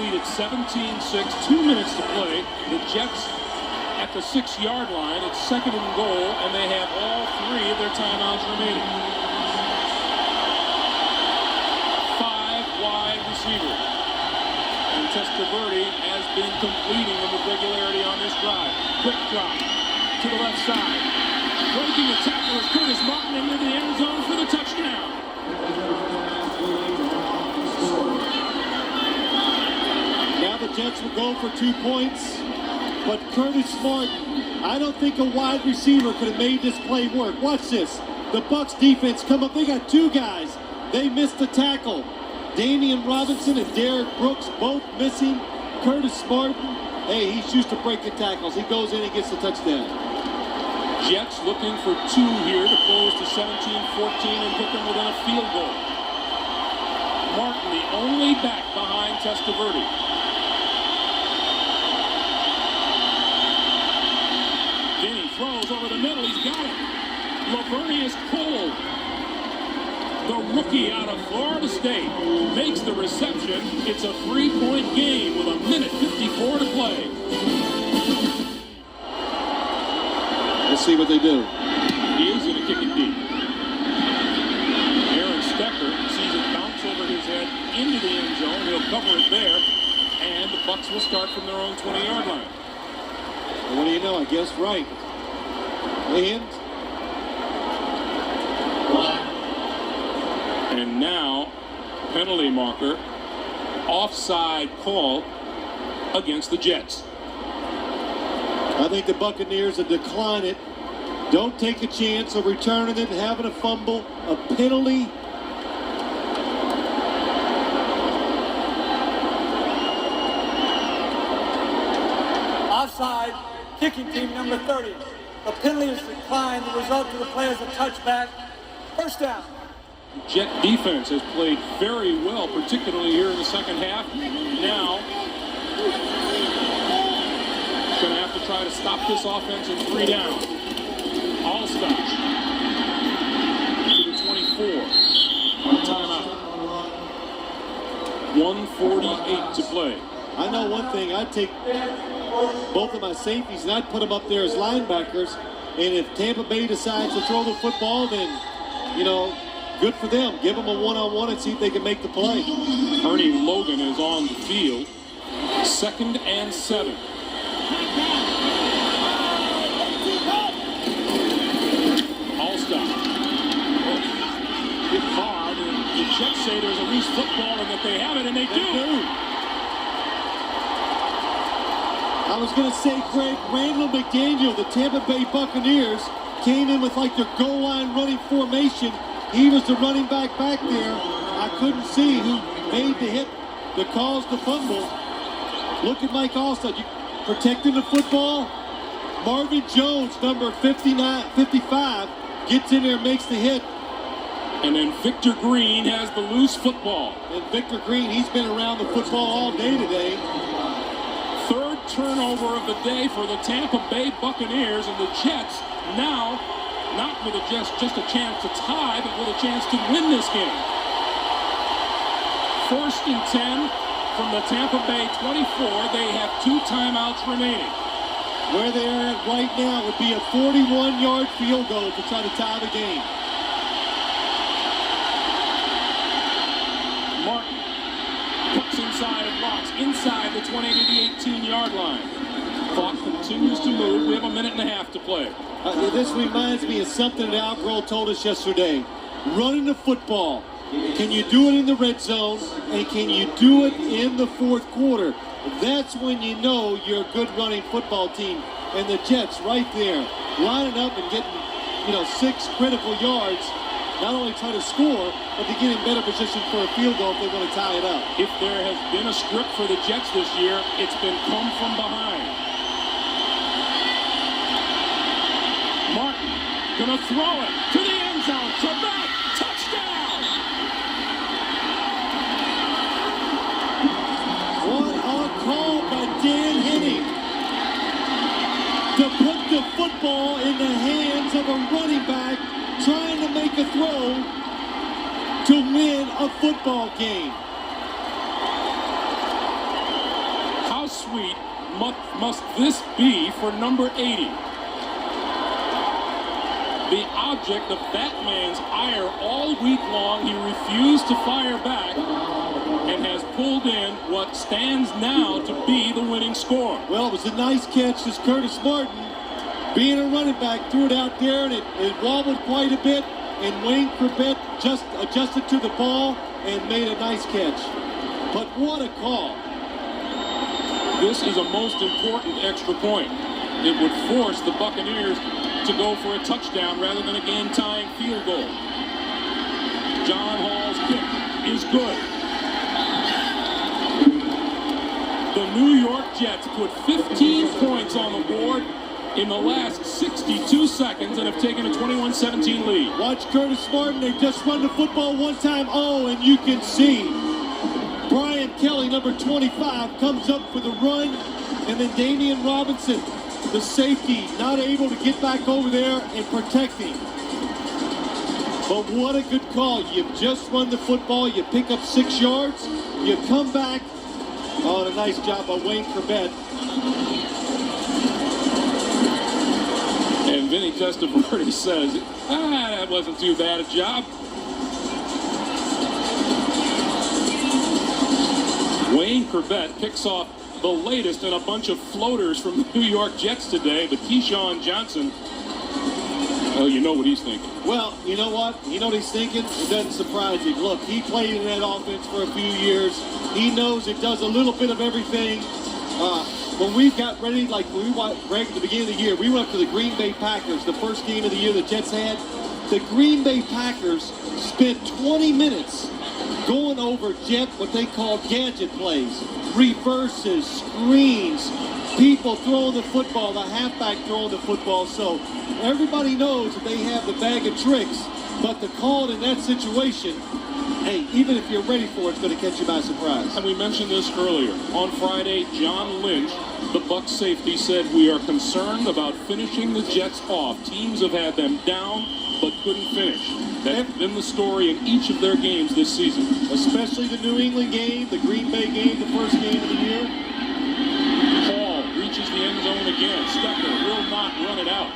lead at 17-6, 2 minutes to play. The Jets at the 6-yard line. It's 2nd and goal, and they have all 3 of their timeouts remaining. 5 wide receivers. And Testaverde has been completing them with regularity on this drive. Quick drop to the left side. Breaking the tackle is Curtis Martin into the end zone for the touchdown. Now the Jets will go for 2 points, but Curtis Martin, I don't think a wide receiver could have made this play work. Watch this. The Bucs defense come up. They got 2 guys. They missed the tackle. Damian Robinson and Derek Brooks both missing. Curtis Martin, hey, he's used to breaking tackles. He goes in and gets the touchdown. Jets looking for 2 here to close to 17-14 and put them within a field goal. Martin, the only back behind Testaverde. Vinny throws over the middle. He's got it. Lavernius Cole, the rookie out of Florida State, makes the reception. It's a 3-point game with 1:54 to play. Let's see what they do. He is going to kick it deep. Aaron Stecker sees it bounce over his head into the end zone. He'll cover it there, and the Bucs will start from their own 20-yard line. Well, what do you know? I guess right. And now, penalty marker, offside call against the Jets. I think the Buccaneers will decline it. Don't take a chance of returning it, having a fumble, a penalty. Offside, kicking team number 30. The penalty is declined. The result of the play is a touchback. First down. Jet defense has played very well, particularly here in the second half. Now, going to have to try to stop this offense in 3 down. All stops to the 24 on a timeout. 1:48 to play. I know one thing. I'd take both of my safeties and I'd put them up there as linebackers. And if Tampa Bay decides to throw the football, then, you know, good for them. Give them a one-on-one and see if they can make the play. Ernie Logan is on the field. 2nd and 7. All stop. Hit hard, and the Jets say there's a loose football and that they have it, and they do. I was going to say, Greg, Randall McDaniel, the Tampa Bay Buccaneers, came in with like their goal line running formation. He was the running back there. I couldn't see who made the hit that caused the fumble. Look at Mike Allstott. Protecting the football. Marvin Jones, number 55, gets in there and makes the hit. And then Victor Green has the loose football. And Victor Green, he's been around the football all day today. 3rd turnover of the day for the Tampa Bay Buccaneers, and the Jets now not with just a chance to tie, but with a chance to win this game. 1st and 10 from the Tampa Bay 24. They have 2 timeouts remaining. Where they are at right now would be a 41-yard field goal to try to tie the game. Martin cuts inside and blocks inside the 20 to the 18-yard line. Clock continues to move. We have 1.5 minutes to play. This reminds me of something that Al Grohl told us yesterday. Running the football. Can you do it in the red zone? And can you do it in the 4th quarter? That's when you know you're a good running football team. And the Jets right there, lining up and getting, 6 critical yards. Not only try to score, but to get in better position for a field goal if they want to tie it up. If there has been a script for the Jets this year, it's been come from behind. Martin gonna throw it to the end zone. Trebek, touchdown! What a call by Dan Henning to put the football in the hands of a running back trying to make a throw to win a football game. must this be for number 80? The object of that man's ire all week long, he refused to fire back and has pulled in what stands now to be the winning score. Well, it was a nice catch as Curtis Martin, being a running back, threw it out there, and it wobbled quite a bit, and Wayne Corbett just adjusted to the ball and made a nice catch. But what a call. This is a most important extra point. It would force the Buccaneers to go for a touchdown rather than a game-tying field goal. John Hall's kick is good. The New York Jets put 15 points on the board in the last 62 seconds and have taken a 21-17 lead. Watch Curtis Martin. They just run the football one time. Oh, and you can see Brian Kelly, number 25, comes up for the run, and then Damian Robinson, the safety, not able to get back over there and protect him. But what a good call. You've just run the football. You pick up 6 yards. You come back. Oh, and a nice job by Wayne Corbett. And Vinny Testaverde says, that wasn't too bad a job. Wayne Corbett picks off the latest in a bunch of floaters from the New York Jets today, but Keyshawn Johnson, oh, you know what he's thinking. Well, you know what? You know what he's thinking? It doesn't surprise him. Look, he played in that offense for a few years. He knows it does a little bit of everything. When we got ready, like we went right at the beginning of the year, we went up to the Green Bay Packers, the first game of the year the Jets had. The Green Bay Packers spent 20 minutes going over what they call gadget plays, reverses, screens, people throwing the football, the halfback throwing the football. So everybody knows that they have the bag of tricks, but to call it in that situation, hey, even if you're ready for it, it's going to catch you by surprise. And we mentioned this earlier. On Friday, John Lynch, the Bucs safety, said, we are concerned about finishing the Jets off. Teams have had them down, but couldn't finish. That's been the story in each of their games this season. Especially the New England game, the Green Bay game, the first game of the year. Hall reaches the end zone again. Stecker will not run it out.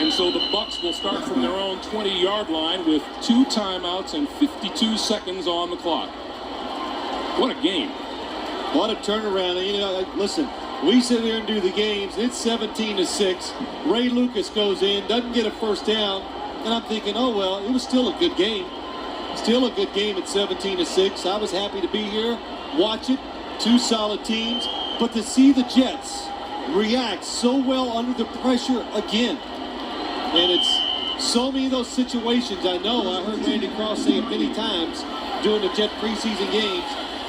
And so the Bucs will start from their own 20-yard line with 2 timeouts and 52 seconds on the clock. What a game. What a turnaround. You know, listen, we sit there and do the games. It's 17-6. Ray Lucas goes in, doesn't get a first down. And I'm thinking, oh, well, it was still a good game. Still a good game at 17-6. I was happy to be here, watch it. 2 solid teams. But to see the Jets react so well under the pressure again. And it's so many of those situations. I know I heard Randy Cross say it many times during the Jet preseason games.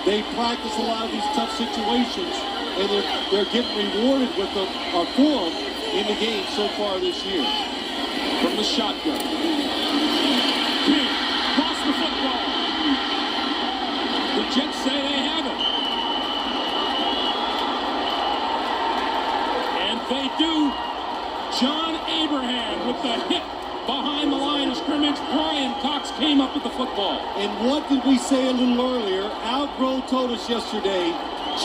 They practice a lot of these tough situations, and they're getting rewarded with them or for them in the game so far this year. From the shotgun. King, cross the football. The Jets say they have it. And they do. John Abraham with the hit behind the line of scrimmage. Brian Cox came up with the football. And what did we say a little earlier? Al Groh told us yesterday,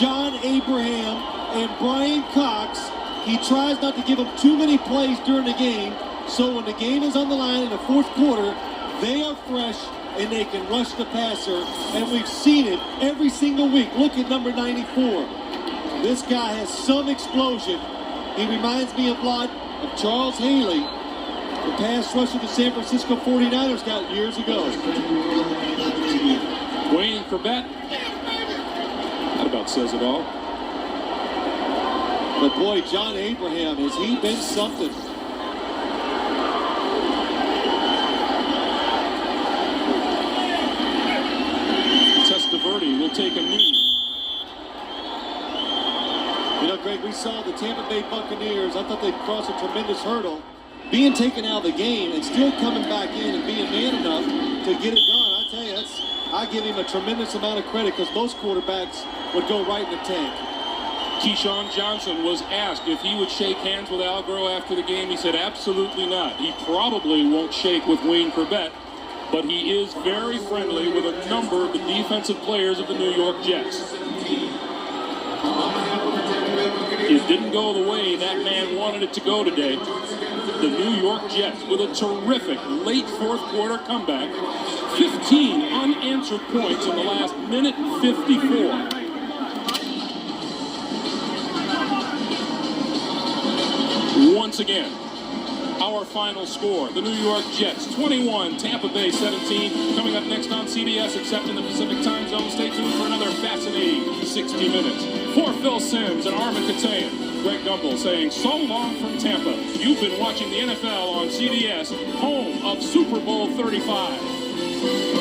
John Abraham and Brian Cox, he tries not to give them too many plays during the game, so when the game is on the line in the fourth quarter, they are fresh and they can rush the passer, and we've seen it every single week. Look at number 94. This guy has some explosion. He reminds me a lot of Charles Haley, the pass rusher the San Francisco 49ers got years ago. Wayne Corbett. That about says it all. But boy, John Abraham, has he been something? Testaverde will take a knee. You know, Greg, we saw the Tampa Bay Buccaneers. I thought they'd cross a tremendous hurdle, being taken out of the game and still coming back in and being man enough to get it done. I tell you, I give him a tremendous amount of credit because most quarterbacks would go right in the tank. Keyshawn Johnson was asked if he would shake hands with Al Groh after the game. He said absolutely not. He probably won't shake with Wayne Corbett, but he is very friendly with a number of the defensive players of the New York Jets. It didn't go the way that man wanted it to go today. The New York Jets with a terrific late fourth quarter comeback. 15 unanswered points in the last minute 54. Once again, our final score, the New York Jets 21, Tampa Bay 17. Coming up next on CBS, except in the Pacific time zone. Stay tuned for another fascinating 60 minutes. For Phil Simms and Armin Katayan, Greg Gumbel saying so long from Tampa. You've been watching the NFL on CBS, home of Super Bowl 35.